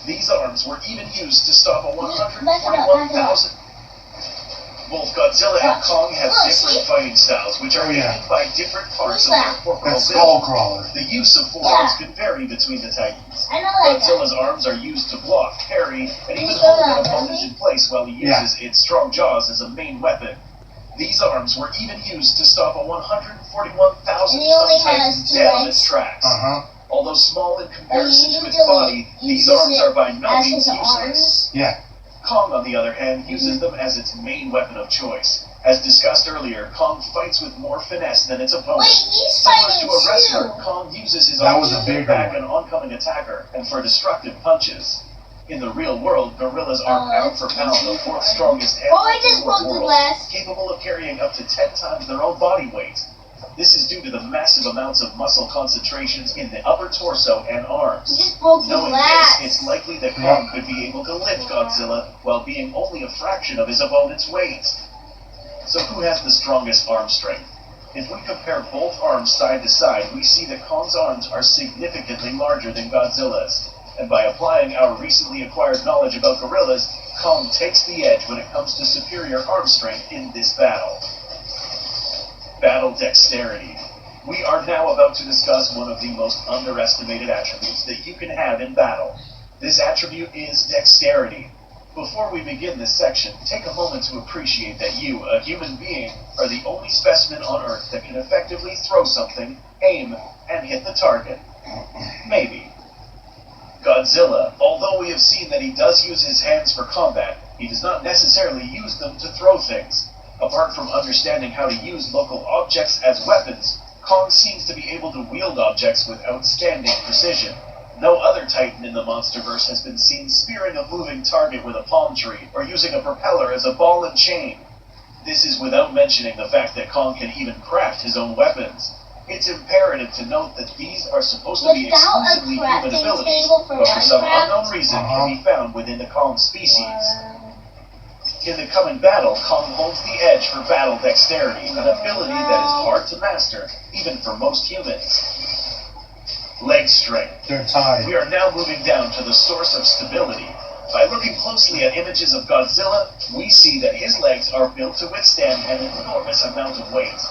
These arms were even used to stop a 141,000... Both Godzilla and Kong have different fighting styles, which are aided by different parts of their corporal build. The use of forearms can vary between the Titans. Godzilla's arms are used to block, parry, and even hold an opponent in place while he uses its strong jaws as a main weapon. These arms were even used to stop a 141,000-ton Titan dead on its tracks. Although small in comparison to its body, these arms are by no means useless. Kong, on the other hand, uses them as its main weapon of choice. As discussed earlier, Kong fights with more finesse than its opponent. Similar to a wrestler, Kong uses his arms to hold back an oncoming attacker and for destructive punches. In the real world, gorillas are pound for pound the fourth strongest animal in the world, capable of carrying up to 10 times their own body weight. This is due to the massive amounts of muscle concentrations in the upper torso and arms. Knowing this, it's likely that Kong could be able to lift Godzilla while being only a fraction of his opponent's weight. So who has the strongest arm strength? If we compare both arms side to side, we see that Kong's arms are significantly larger than Godzilla's. And by applying our recently acquired knowledge about gorillas, Kong takes the edge when it comes to superior arm strength in this battle. Battle dexterity. We are now about to discuss one of the most underestimated attributes that you can have in battle. This attribute is dexterity. Before we begin this section, take a moment to appreciate that you, a human being, are the only specimen on Earth that can effectively throw something, aim, and hit the target. Maybe. Godzilla, although we have seen that he does use his hands for combat, he does not necessarily use them to throw things. Apart from understanding how to use local objects as weapons, Kong seems to be able to wield objects with outstanding precision. No other Titan in the Monsterverse has been seen spearing a moving target with a palm tree, or using a propeller as a ball and chain. This is without mentioning the fact that Kong can even craft his own weapons. It's imperative to note that these are supposed to be exclusively human abilities, but for some unknown reason can be found within the Kong species. In the coming battle, Kong holds the edge for battle dexterity, an ability that is hard to master, even for most humans. Leg strength. We are now moving down to the source of stability. By looking closely at images of Godzilla, we see that his legs are built to withstand an enormous amount of weight.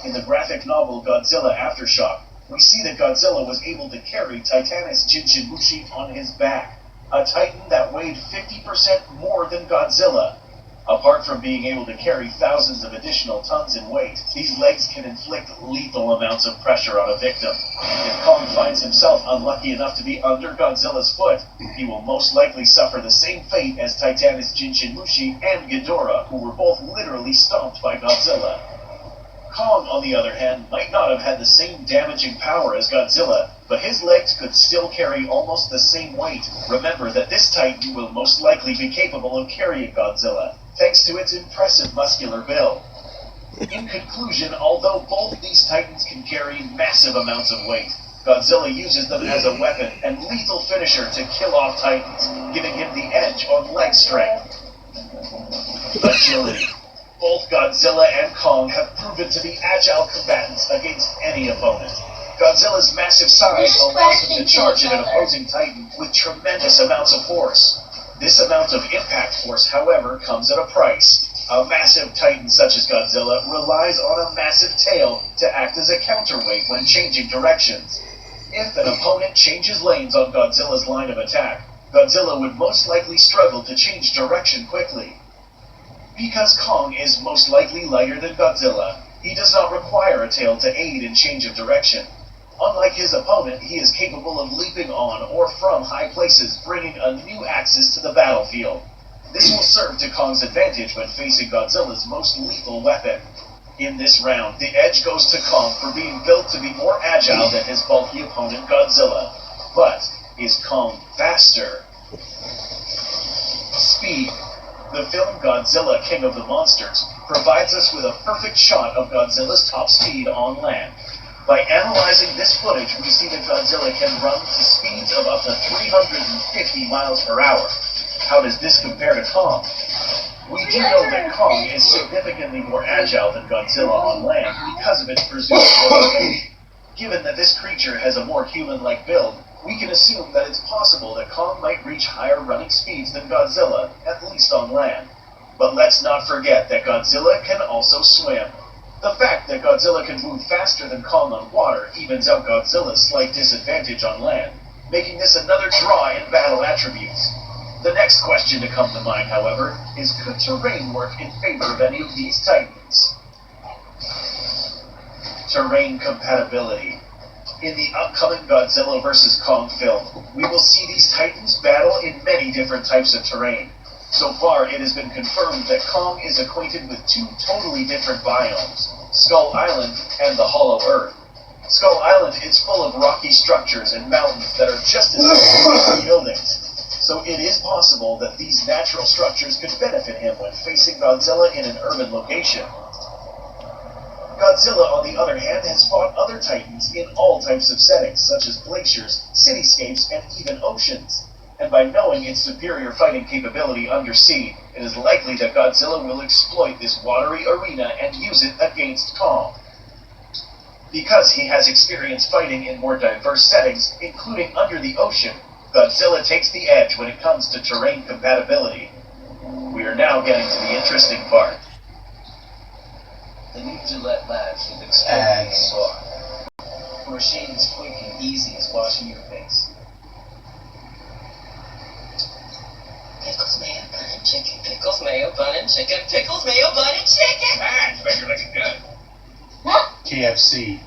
In the graphic novel Godzilla Aftershock, we see that Godzilla was able to carry Titanus Jinchuriki on his back, a titan that weighed 50% more than Godzilla. Apart from being able to carry thousands of additional tons in weight, these legs can inflict lethal amounts of pressure on a victim. If Kong finds himself unlucky enough to be under Godzilla's foot, he will most likely suffer the same fate as Titanus Jinchuriki and Ghidorah, who were both literally stomped by Godzilla. Kong, on the other hand, might not have had the same damaging power as Godzilla, but his legs could still carry almost the same weight. Remember that this Titan will most likely be capable of carrying Godzilla, thanks to its impressive muscular build. In conclusion, although both these Titans can carry massive amounts of weight, Godzilla uses them as a weapon and lethal finisher to kill off Titans, giving him the edge on leg strength. Agility. Both Godzilla and Kong have proven to be agile combatants against any opponent. Godzilla's massive size allows him to charge at an opposing Titan with tremendous amounts of force. This amount of impact force, however, comes at a price. A massive Titan such as Godzilla relies on a massive tail to act as a counterweight when changing directions. If an opponent changes lanes on Godzilla's line of attack, Godzilla would most likely struggle to change direction quickly. Because Kong is most likely lighter than Godzilla, he does not require a tail to aid in change of direction. Unlike his opponent, he is capable of leaping on or from high places, bringing a new axis to the battlefield. This will serve to Kong's advantage when facing Godzilla's most lethal weapon. In this round, the edge goes to Kong for being built to be more agile than his bulky opponent Godzilla. But is Kong faster? Speed. The film Godzilla, King of the Monsters provides us with a perfect shot of Godzilla's top speed on land. By analyzing this footage, we see that Godzilla can run to speeds of up to 350 miles per hour. How does this compare to Kong? We do know that Kong is significantly more agile than Godzilla on land because of its presumed locomotion. Given that this creature has a more human-like build, we can assume that it's possible that Kong might reach higher running speeds than Godzilla, at least on land. But let's not forget that Godzilla can also swim. The fact that Godzilla can move faster than Kong on water evens out Godzilla's slight disadvantage on land, making this another draw in battle attributes. The next question to come to mind, however, is could terrain work in favor of any of these titans? Terrain compatibility. In the upcoming Godzilla vs. Kong film, we will see these titans battle in many different types of terrain. So far, it has been confirmed that Kong is acquainted with two totally different biomes, Skull Island and the Hollow Earth. Skull Island is full of rocky structures and mountains that are just as tall as buildings. So it is possible that these natural structures could benefit him when facing Godzilla in an urban location. Godzilla, on the other hand, has fought other titans in all types of settings, such as glaciers, cityscapes, and even oceans. And by knowing its superior fighting capability undersea, it is likely that Godzilla will exploit this watery arena and use it against Kong. Because he has experience fighting in more diverse settings, including under the ocean, Godzilla takes the edge when it comes to terrain compatibility. We are now getting to the interesting part. The new Gillette labs with exploding saw. For a shave as quick and easy as washing your face. Pickles, mayo, bun, and chicken. Pickles, mayo, bun, and chicken. Pickles, mayo, bun, and chicken. Ah, better looking good. KFC.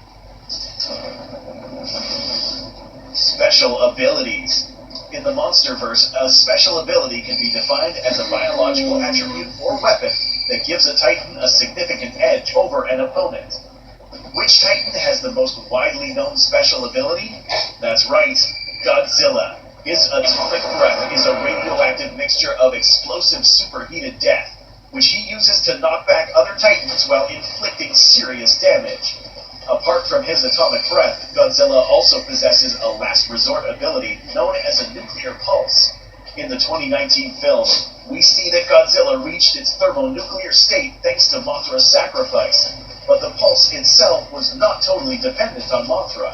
Special abilities. In the Monsterverse, a special ability can be defined as a biological attribute or weapon that gives a Titan a significant edge over an opponent. Which Titan has the most widely known special ability? That's right, Godzilla. His atomic breath is a radioactive mixture of explosive superheated death, which he uses to knock back other Titans while inflicting serious damage. Apart from his atomic breath, Godzilla also possesses a last resort ability known as a nuclear pulse. In the 2019 film, we see that Godzilla reached its thermonuclear state thanks to Mothra's sacrifice, but the pulse itself was not totally dependent on Mothra.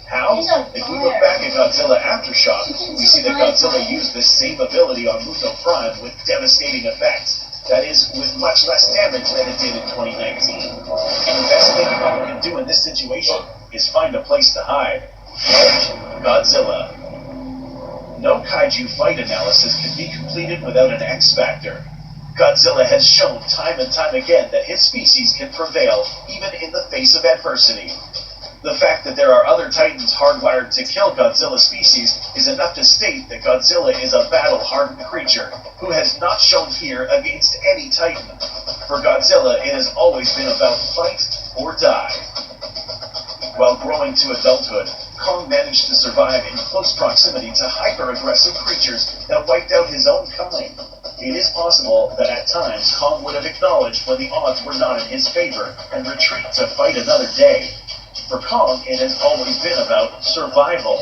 How? If we look back at Godzilla Aftershock, we see that Godzilla used this same ability on Muto Prime with devastating effects. That is, with much less damage than it did in 2019. And the best thing Kong can do in this situation is find a place to hide. Edge, Godzilla. No kaiju fight analysis can be completed without an X factor. Godzilla has shown time and time again that his species can prevail even in the face of adversity. The fact that there are other Titans hardwired to kill Godzilla's species is enough to state that Godzilla is a battle-hardened creature who has not shown fear against any Titan. For Godzilla, it has always been about fight or die. While growing to adulthood, Kong managed to survive in close proximity to hyper-aggressive creatures that wiped out his own kind. It is possible that at times Kong would have acknowledged when the odds were not in his favor and retreat to fight another day. For Kong, it has always been about survival.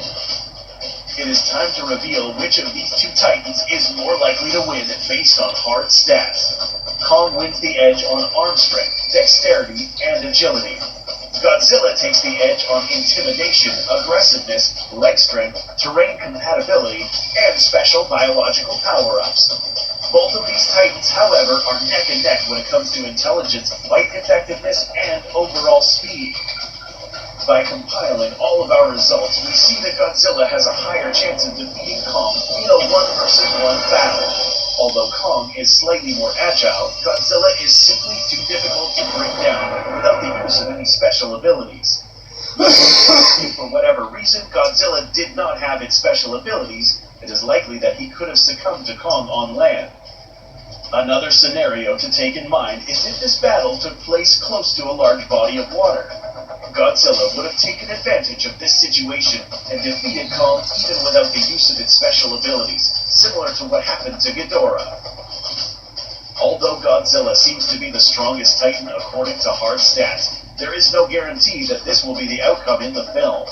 It is time to reveal which of these two Titans is more likely to win based on hard stats. Kong wins the edge on arm strength, dexterity, and agility. Godzilla takes the edge on intimidation, aggressiveness, leg strength, terrain compatibility, and special biological power-ups. Both of these Titans, however, are neck and neck when it comes to intelligence, fight effectiveness, and overall speed. By compiling all of our results, we see that Godzilla has a higher chance of defeating Kong in a 1-versus-1 battle. Although Kong is slightly more agile, Godzilla is simply too difficult to bring down without the use of any special abilities. If for whatever reason Godzilla did not have its special abilities, it is likely that he could have succumbed to Kong on land. Another scenario to take in mind is if this battle took place close to a large body of water. Godzilla would have taken advantage of this situation and defeated Kong even without the use of its special abilities, similar to what happened to Ghidorah. Although Godzilla seems to be the strongest Titan according to hard stats, there is no guarantee that this will be the outcome in the film.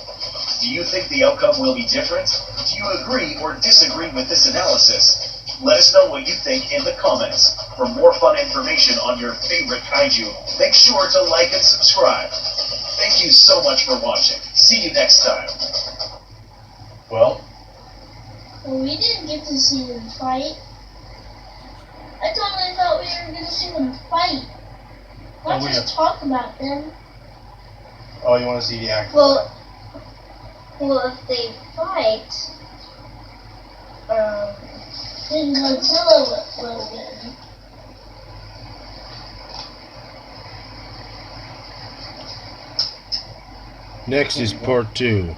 Do you think the outcome will be different? Do you agree or disagree with this analysis? Let us know what you think in the comments. For more fun information on your favorite kaiju, make sure to like and subscribe. Thank you so much for watching. See you next time. Well, we didn't get to see them fight. I totally thought we were going to see them fight. Not just talk about them. Oh, you want to see the act? Well, if they fight, then Godzilla will win. Next is part 2.